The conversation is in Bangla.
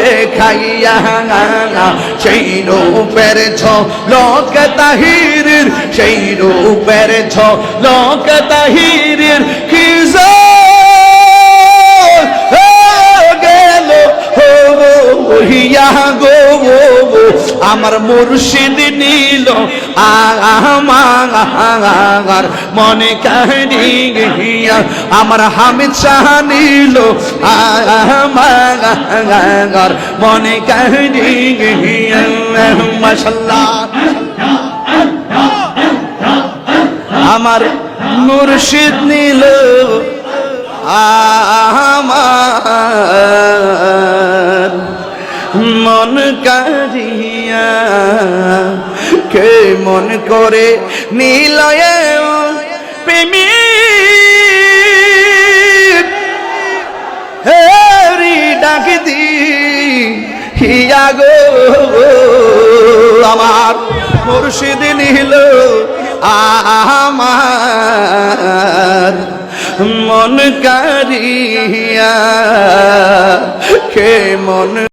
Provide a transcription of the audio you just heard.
দেখাইয়া সেই রূপের ঝলক তাহিরের, সেই রূপের ঝলক তাহিরের কি গেল হইয়া গো আমার মুর্শিদ নীল আমার মনে কাহিয়া, আমার হামিদ শাহ নীল আমার মনে কাহিয়া। মাশাআল্লাহ আমার মুর্শিদ নীল আমার মন কারিয়া, কে মন করে নীলয়ে প্রেমী হেরি ডাক দি হিয়া গো আমার মুর্শিদ নীল আমার মন কারিয়া, কে মন